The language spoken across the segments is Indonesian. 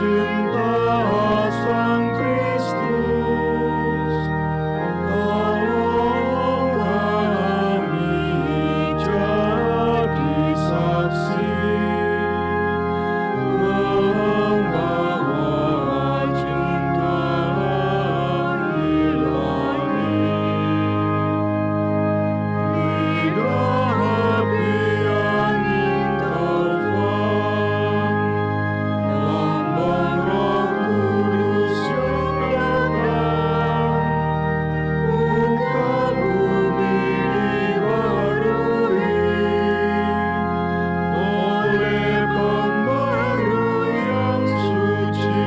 cinta Sang Kristus, tolong kami jadi saksi membawa cinta ilahi. Lidah api yang Engkau fan, lambang Roh Kudus yang datang, muka bumi dibarui oleh Pembaru yang suci.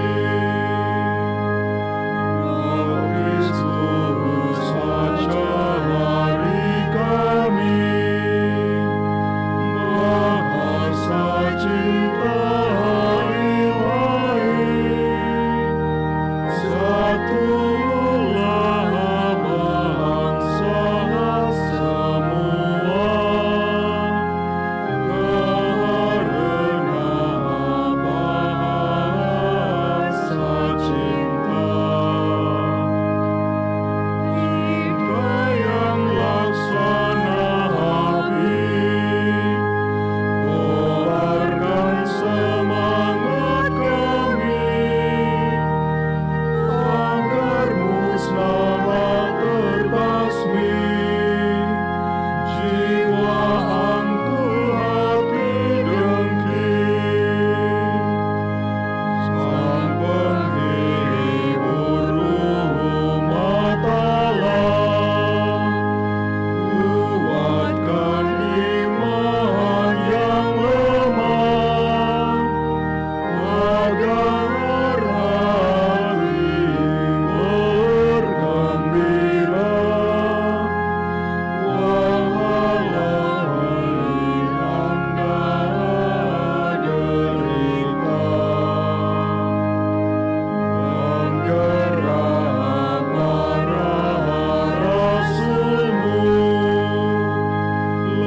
Roh Kristus ajari kami bahasa cinta ilahi. Satulah bangsa semua karena bahasa cinta. Kita yang laksana api, kobarkan semangat kami agar musnah terbasmi jiwa angkuh hati dengki. Sang penghibur umat Allah, kuatkan iman yang lemah agar hati bergembira walau anda derita. Penggerak para rasul-Mu,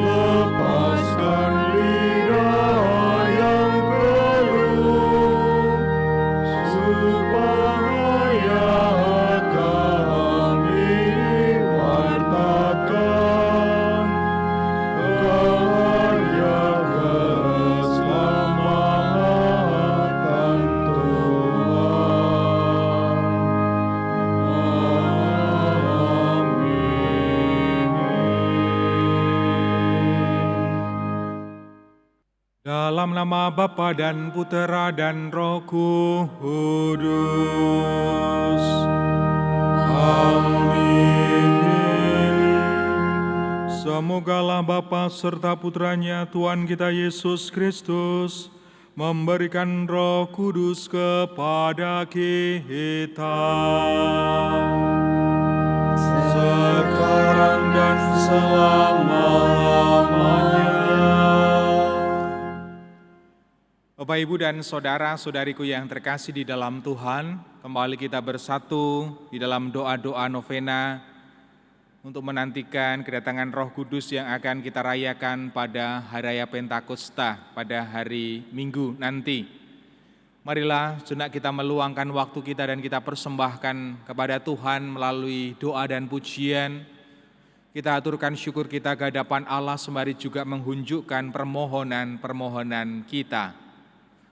lepaskan lidah yang keluh supaya kami wartakan karya keselamatan Tuhan. Amin. Dalam nama Bapa dan Putera dan Roh Kudus. Amin. Semogalah Bapa serta Putranya Tuhan kita Yesus Kristus memberikan Roh Kudus kepada kita sekarang dan selama-lamanya. Bapak, Ibu, dan saudara-saudariku yang terkasih di dalam Tuhan, kembali kita bersatu di dalam doa-doa novena untuk menantikan kedatangan Roh Kudus yang akan kita rayakan pada Hari Raya Pentakosta pada hari Minggu nanti. Marilah sejenak kita meluangkan waktu kita dan kita persembahkan kepada Tuhan melalui doa dan pujian. Kita aturkan syukur kita ke hadapan Allah sembari juga menghunjukkan permohonan-permohonan kita.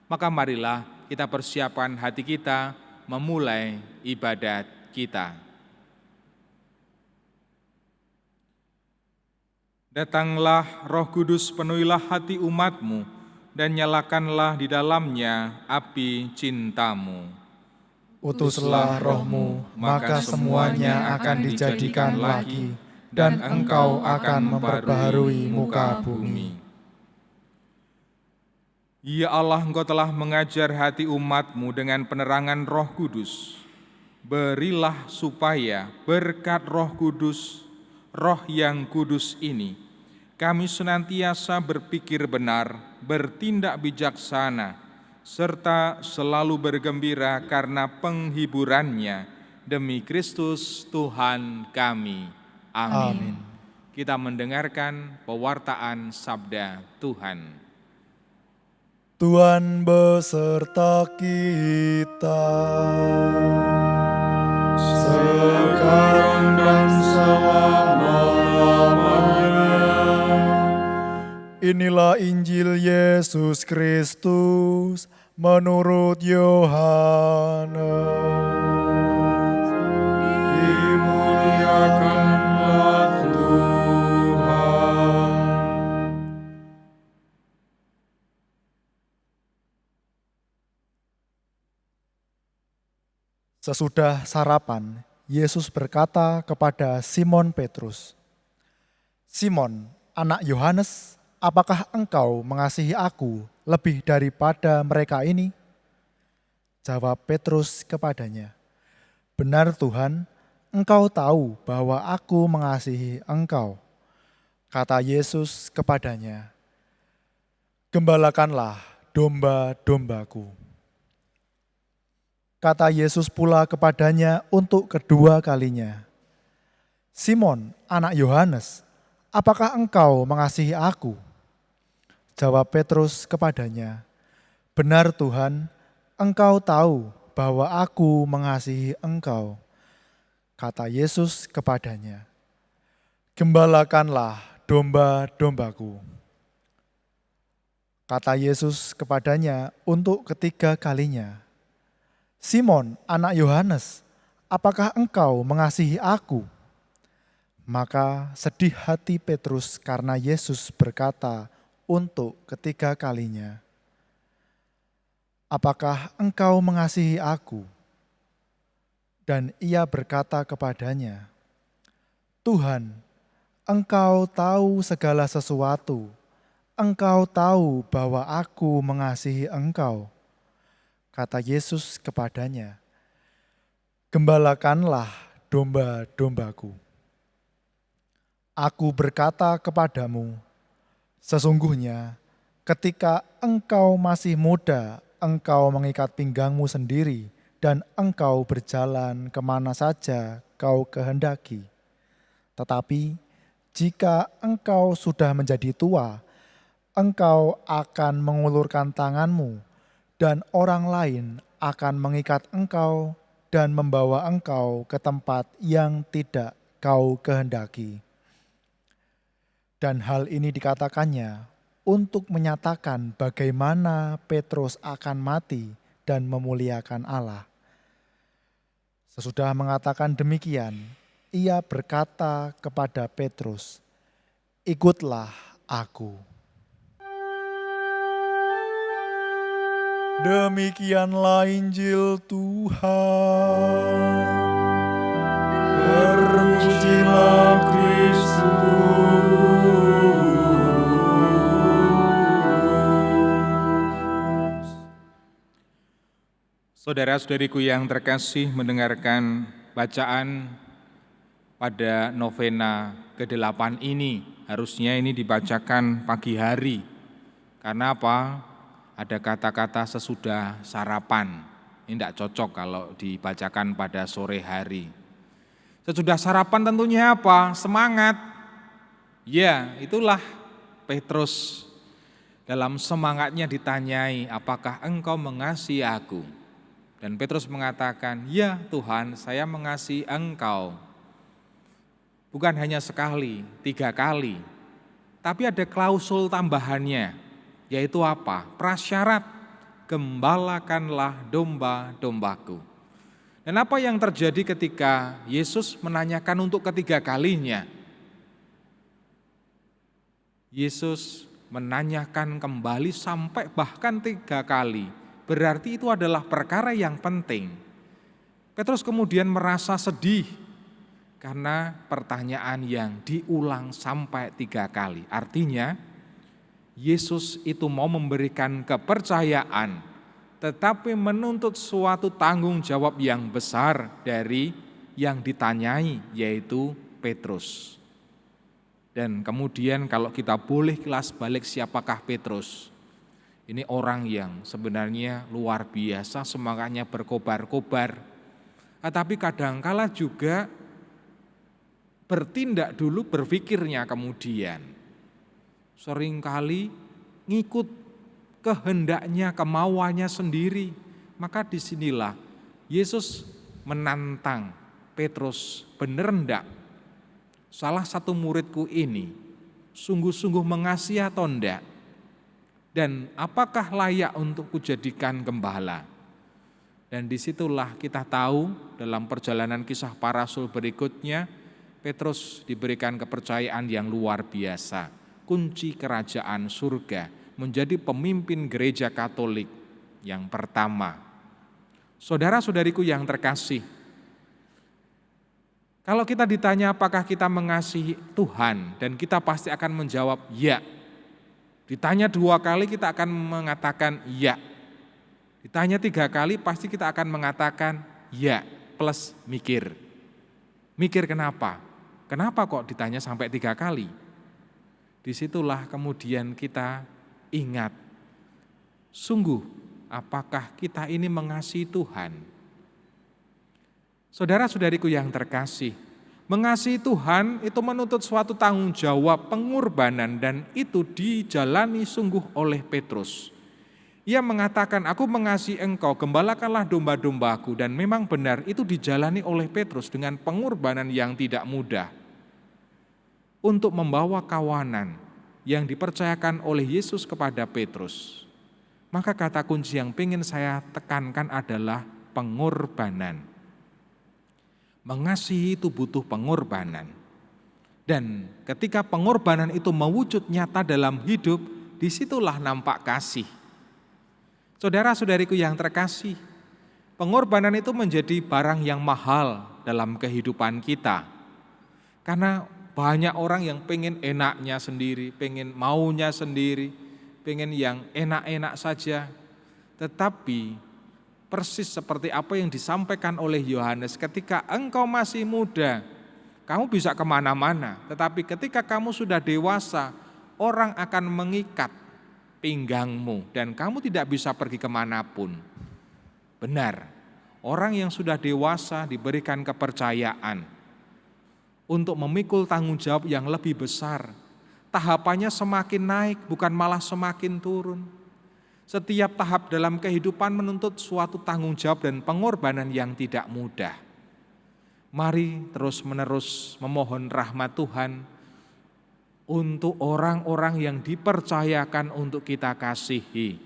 Maka marilah kita persiapkan hati kita memulai ibadat kita. Datanglah Roh Kudus, penuhilah hati umat-Mu dan nyalakanlah di dalamnya api cinta-Mu. Utuslah Roh-Mu, maka semuanya akan dijadikan lagi, dan Engkau akan memperbaharui muka bumi. Ya Allah, Engkau telah mengajar hati umat-Mu dengan penerangan Roh Kudus. Berilah supaya berkat Roh Kudus, Roh yang kudus ini, kami senantiasa berpikir benar, bertindak bijaksana, serta selalu bergembira karena penghiburannya demi Kristus Tuhan kami. Amin. Kita mendengarkan pewartaan sabda Tuhan. Tuhan beserta kita, sekarang dan selama-lamanya. Inilah Injil Yesus Kristus menurut Yohanes. Dimuliakanlah Tuhan. Sesudah sarapan, Yesus berkata kepada Simon Petrus, "Simon, anak Yohanes, apakah engkau mengasihi aku lebih daripada mereka ini?" Jawab Petrus kepadanya, "Benar Tuhan, engkau tahu bahwa aku mengasihi engkau." Kata Yesus kepadanya, "Gembalakanlah domba-dombaku." Kata Yesus pula kepadanya untuk kedua kalinya, "Simon, anak Yohanes, apakah engkau mengasihi aku?" Jawab Petrus kepadanya, "Benar Tuhan, engkau tahu bahwa aku mengasihi engkau." Kata Yesus kepadanya, "Gembalakanlah domba-dombaku." Kata Yesus kepadanya untuk ketiga kalinya, "Simon, anak Yohanes, apakah engkau mengasihi aku?" Maka sedih hati Petrus karena Yesus berkata untuk ketiga kalinya, "Apakah engkau mengasihi aku?" Dan ia berkata kepadanya, "Tuhan, engkau tahu segala sesuatu. Engkau tahu bahwa aku mengasihi engkau." Kata Yesus kepadanya, "Gembalakanlah domba-dombaku. Aku berkata kepadamu, sesungguhnya ketika engkau masih muda, engkau mengikat pinggangmu sendiri dan engkau berjalan kemana saja kau kehendaki. Tetapi jika engkau sudah menjadi tua, engkau akan mengulurkan tanganmu dan orang lain akan mengikat engkau dan membawa engkau ke tempat yang tidak kau kehendaki." Dan hal ini dikatakannya untuk menyatakan bagaimana Petrus akan mati dan memuliakan Allah. Sesudah mengatakan demikian, ia berkata kepada Petrus, "Ikutlah aku." Demikianlah Injil Tuhan. Terpujilah Kristus. Saudara-saudariku yang terkasih, mendengarkan bacaan pada novena ke-8 ini, harusnya ini dibacakan pagi hari. Karena apa? Ada kata-kata sesudah sarapan. Ini tidak cocok kalau dibacakan pada sore hari. Sesudah sarapan tentunya apa? Semangat. Ya, itulah Petrus. Dalam semangatnya ditanyai, "Apakah engkau mengasihi aku?" Dan Petrus mengatakan, "Ya Tuhan, saya mengasihi engkau." Bukan hanya sekali, 3 kali. Tapi ada klausul tambahannya. Yaitu apa? Prasyarat, "Gembalakanlah domba-dombaku." Dan apa yang terjadi ketika Yesus menanyakan untuk ketiga kalinya? Yesus menanyakan kembali sampai bahkan 3 kali. Berarti itu adalah perkara yang penting. Petrus kemudian merasa sedih karena pertanyaan yang diulang sampai 3 kali. Artinya, Yesus itu mau memberikan kepercayaan, tetapi menuntut suatu tanggung jawab yang besar dari yang ditanyai, yaitu Petrus. Dan kemudian kalau kita boleh kilas balik siapakah Petrus? Ini orang yang sebenarnya luar biasa, semangatnya berkobar-kobar. Tetapi kadangkala juga bertindak dulu, berpikirnya kemudian. Seringkali ngikut kehendaknya, kemauannya sendiri. Maka disinilah Yesus menantang Petrus, bener enggak salah satu muridku ini sungguh-sungguh mengasihi atau enggak? Dan apakah layak untuk kujadikan gembala? Dan disitulah kita tahu dalam perjalanan kisah para rasul berikutnya, Petrus diberikan kepercayaan yang luar biasa. Kunci kerajaan surga, menjadi pemimpin gereja Katolik yang pertama. Saudara-saudariku yang terkasih, kalau kita ditanya apakah kita mengasihi Tuhan, dan kita pasti akan menjawab ya. Ditanya 2 kali kita akan mengatakan ya. Ditanya 3 kali pasti kita akan mengatakan ya plus mikir. Mikir kenapa? Kenapa kok ditanya sampai 3 kali? Disitulah kemudian kita ingat, sungguh apakah kita ini mengasihi Tuhan? Saudara-saudariku yang terkasih, mengasihi Tuhan itu menuntut suatu tanggung jawab pengorbanan, dan itu dijalani sungguh oleh Petrus. Ia mengatakan, aku mengasihi engkau, gembalakanlah domba-dombaku. Dan memang benar itu dijalani oleh Petrus dengan pengorbanan yang tidak mudah. Untuk membawa kawanan yang dipercayakan oleh Yesus kepada Petrus. Maka kata kunci yang ingin saya tekankan adalah pengorbanan. Mengasihi itu butuh pengorbanan. Dan ketika pengorbanan itu mewujud nyata dalam hidup, disitulah nampak kasih. Saudara-saudariku yang terkasih, pengorbanan itu menjadi barang yang mahal dalam kehidupan kita. Karena banyak orang yang pengen enaknya sendiri, pengen maunya sendiri, pengen yang enak-enak saja. Tetapi persis seperti apa yang disampaikan oleh Yohanes, ketika engkau masih muda, kamu bisa kemana-mana. Tetapi ketika kamu sudah dewasa, orang akan mengikat pinggangmu dan kamu tidak bisa pergi kemanapun. Benar, orang yang sudah dewasa diberikan kepercayaan untuk memikul tanggung jawab yang lebih besar. Tahapannya semakin naik, bukan malah semakin turun. Setiap tahap dalam kehidupan menuntut suatu tanggung jawab dan pengorbanan yang tidak mudah. Mari terus-menerus memohon rahmat Tuhan untuk orang-orang yang dipercayakan untuk kita kasihi.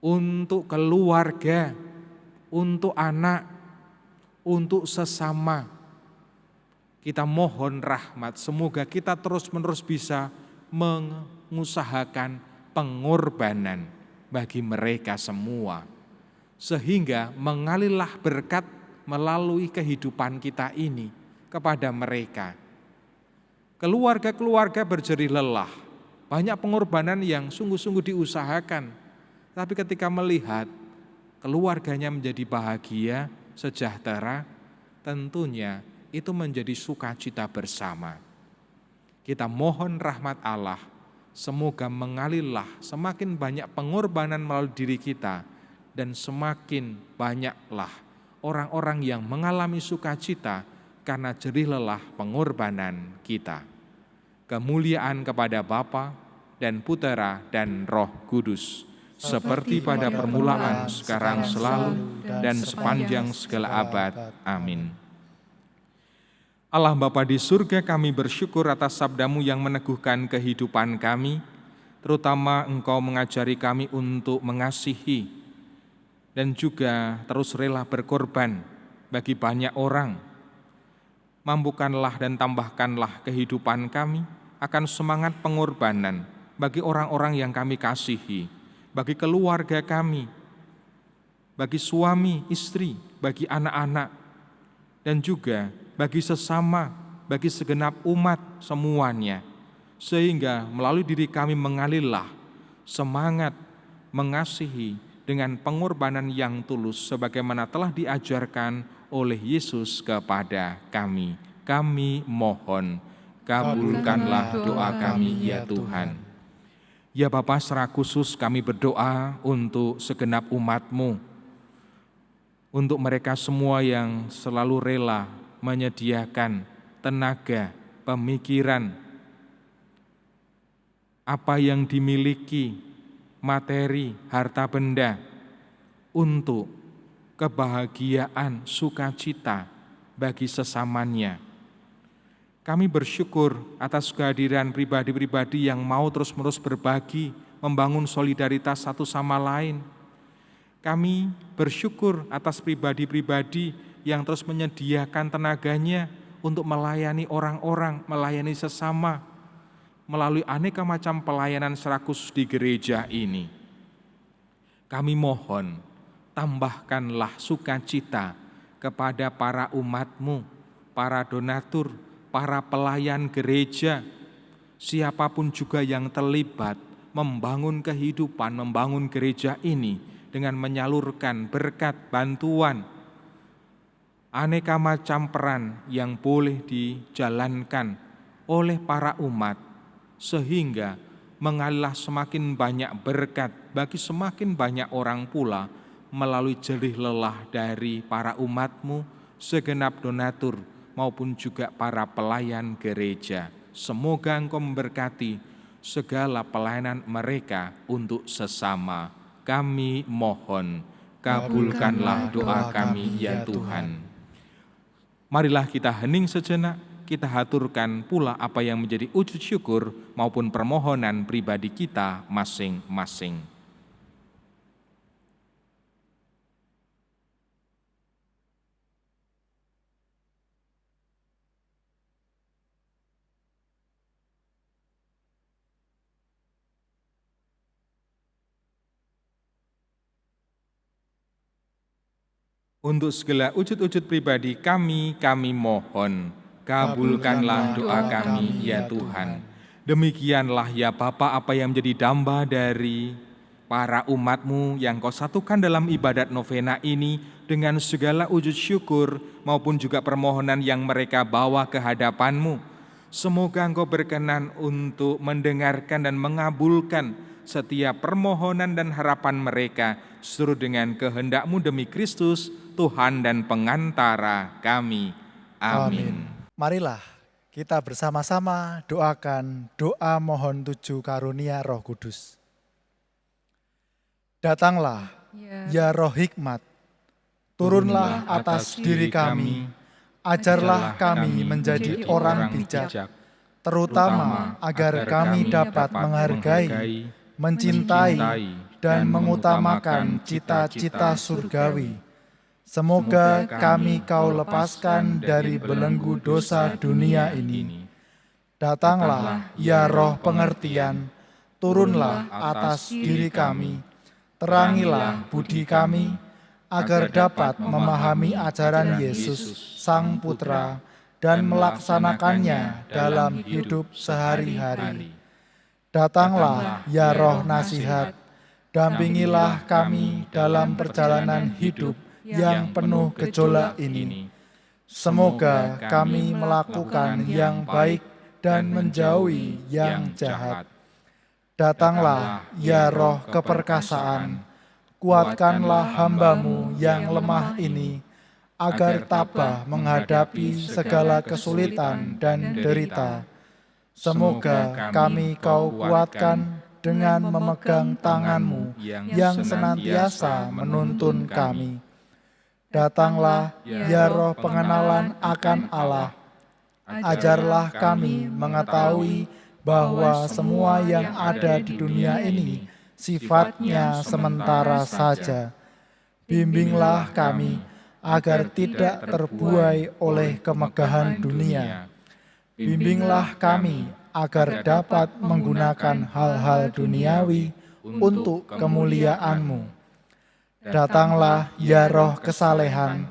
Untuk keluarga, untuk anak, untuk sesama. Kita mohon rahmat, semoga kita terus-menerus bisa mengusahakan pengorbanan bagi mereka semua. Sehingga mengalirlah berkat melalui kehidupan kita ini kepada mereka. Keluarga-keluarga berjerih lelah, banyak pengorbanan yang sungguh-sungguh diusahakan. Tapi ketika melihat keluarganya menjadi bahagia, sejahtera, tentunya itu menjadi sukacita bersama. Kita mohon rahmat Allah, semoga mengalirlah semakin banyak pengorbanan melalui diri kita, dan semakin banyaklah orang-orang yang mengalami sukacita karena jerih lelah pengorbanan kita. Kemuliaan kepada Bapa dan Putera dan Roh Kudus, seperti pada permulaan, sekarang, selalu, dan sepanjang segala abad. Amin. Allah Bapa di surga, kami bersyukur atas sabda-Mu yang meneguhkan kehidupan kami, terutama Engkau mengajari kami untuk mengasihi dan juga terus rela berkorban bagi banyak orang. Mampukanlah dan tambahkanlah kehidupan kami akan semangat pengorbanan bagi orang-orang yang kami kasihi, bagi keluarga kami, bagi suami, istri, bagi anak-anak, dan juga bagi sesama, bagi segenap umat semuanya. Sehingga melalui diri kami mengalirlah semangat mengasihi dengan pengorbanan yang tulus sebagaimana telah diajarkan oleh Yesus kepada kami. Kami mohon, kabulkanlah doa kami ya Tuhan. Ya Bapa, secara khusus kami berdoa untuk segenap umat-Mu, untuk mereka semua yang selalu rela menyediakan tenaga, pemikiran, apa yang dimiliki materi, harta benda, untuk kebahagiaan, sukacita bagi sesamanya. Kami bersyukur atas kehadiran pribadi-pribadi yang mau terus-menerus berbagi, membangun solidaritas satu sama lain. Kami bersyukur atas pribadi-pribadi yang terus menyediakan tenaganya untuk melayani orang-orang, melayani sesama, melalui aneka macam pelayanan secara khusus di gereja ini. Kami mohon, tambahkanlah sukacita kepada para umat-Mu, para donatur, para pelayan gereja, siapapun juga yang terlibat membangun kehidupan, membangun gereja ini dengan menyalurkan berkat, bantuan, aneka macam peran yang boleh dijalankan oleh para umat, sehingga mengalirlah semakin banyak berkat bagi semakin banyak orang pula melalui jerih lelah dari para umat-Mu, segenap donatur, maupun juga para pelayan gereja. Semoga Engkau memberkati segala pelayanan mereka untuk sesama. Kami mohon, kabulkanlah doa kami ya Tuhan. Marilah kita hening sejenak, kita haturkan pula apa yang menjadi wujud syukur maupun permohonan pribadi kita masing-masing. Untuk segala wujud-wujud pribadi kami mohon, kabulkanlah doa kami ya Tuhan. Demikianlah ya Bapa apa yang menjadi damba dari para umat-Mu yang Kau satukan dalam ibadat novena ini dengan segala wujud syukur maupun juga permohonan yang mereka bawa ke hadapan-Mu. Semoga Engkau berkenan untuk mendengarkan dan mengabulkan setiap permohonan dan harapan mereka seturut dengan kehendak-Mu demi Kristus, Tuhan dan pengantara kami. Amin. Marilah kita bersama-sama doakan doa mohon 7 karunia Roh Kudus. Datanglah, ya Roh Hikmat, turunlah atas diri kami, ajarlah kami menjadi orang bijak, terutama agar kami dapat menghargai, mencintai, dan mengutamakan cita-cita surgawi. Semoga kami Kau lepaskan dari belenggu dosa dunia ini. Datanglah, ya Roh pengertian, turunlah atas diri kami, terangilah budi kami, agar dapat memahami ajaran Yesus, Sang Putra, dan melaksanakannya dalam hidup sehari-hari. Datanglah, ya Roh nasihat, dampingilah kami dalam perjalanan hidup yang penuh gejolak ini. Semoga kami melakukan yang baik dan menjauhi yang jahat. Datanglah, ya Roh keperkasaan, kuatkanlah hamba-Mu yang lemah ini, agar tabah menghadapi segala kesulitan dan derita. Semoga kami Kau kuatkan dengan memegang tangan-Mu yang senantiasa menuntun kami. Datanglah, ya Roh pengenalan akan Allah, ajarlah kami mengetahui bahwa semua yang ada di dunia ini sifatnya sementara saja. Bimbinglah kami agar tidak terbuai oleh kemegahan dunia. Bimbinglah kami agar dapat menggunakan hal-hal duniawi untuk kemuliaan-Mu. Datanglah, ya Roh kesalehan,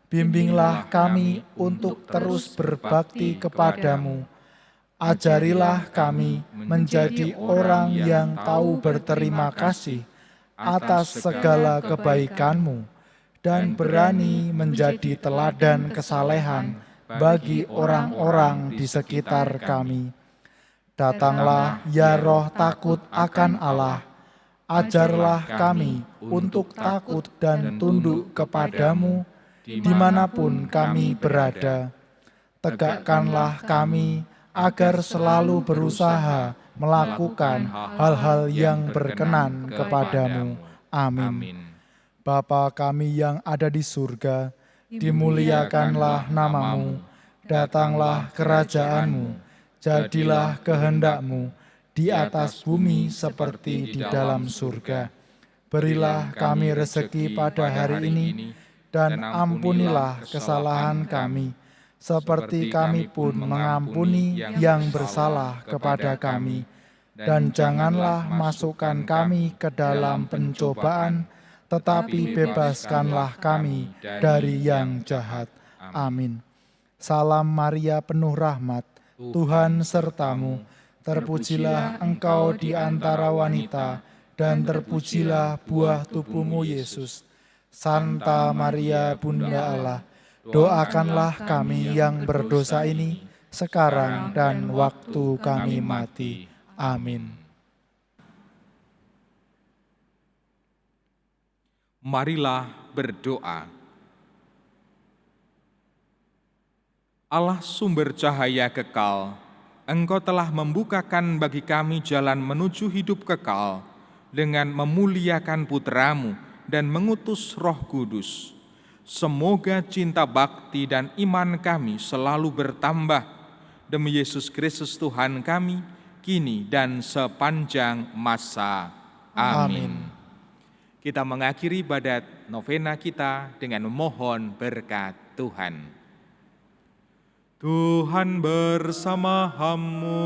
bimbinglah kami untuk terus berbakti kepadamu. Ajarilah kami menjadi orang yang tahu berterima kasih atas segala kebaikan-Mu dan berani menjadi teladan kesalehan bagi orang-orang di sekitar kami. Datanglah, ya Roh takut akan Allah, ajarlah kami untuk takut dan tunduk kepadamu dimanapun kami berada. Tegakkanlah kami agar selalu berusaha melakukan hal-hal yang berkenan kepadamu. Amin. Bapa kami yang ada di surga, dimuliakanlah namamu, datanglah kerajaanmu, jadilah kehendak-Mu di atas bumi seperti di dalam surga. Berilah kami rezeki pada hari ini, dan ampunilah kesalahan kami, seperti kami pun mengampuni yang bersalah kepada kami. Dan janganlah masukkan kami ke dalam pencobaan, tetapi bebaskanlah kami dari yang jahat. Amin. Salam Maria penuh rahmat, Tuhan sertamu. Terpujilah engkau di antara wanita, dan terpujilah buah tubuhmu Yesus. Santa Maria Bunda Allah, doakanlah kami yang berdosa ini, sekarang dan waktu kami mati. Amin. Marilah berdoa. Allah sumber cahaya kekal, Engkau telah membukakan bagi kami jalan menuju hidup kekal dengan memuliakan Putra-Mu dan mengutus Roh Kudus. Semoga cinta bakti dan iman kami selalu bertambah. Demi Yesus Kristus Tuhan kami, kini dan sepanjang masa. Amin. Kita mengakhiri ibadat novena kita dengan memohon berkat Tuhan. Tuhan bersama-Mu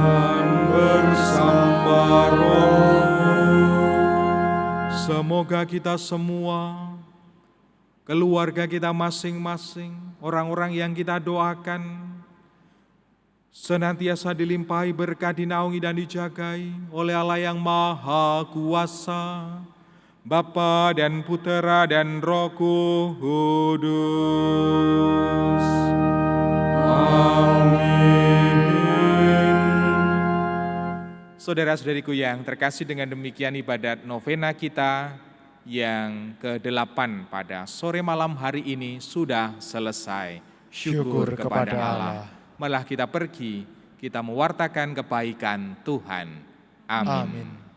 dan bersama roh-Mu. Semoga kita semua, keluarga kita masing-masing, orang-orang yang kita doakan, senantiasa dilimpahi berkat, dinaungi dan dijagai oleh Allah yang Maha Kuasa, Bapa dan Putera dan Roh Kudus. Amin. Saudara-saudariku yang terkasih, dengan demikian ibadat novena kita yang ke-8 pada sore malam hari ini sudah selesai. Syukur kepada Allah. Malah kita pergi, kita mewartakan kebaikan Tuhan. Amin.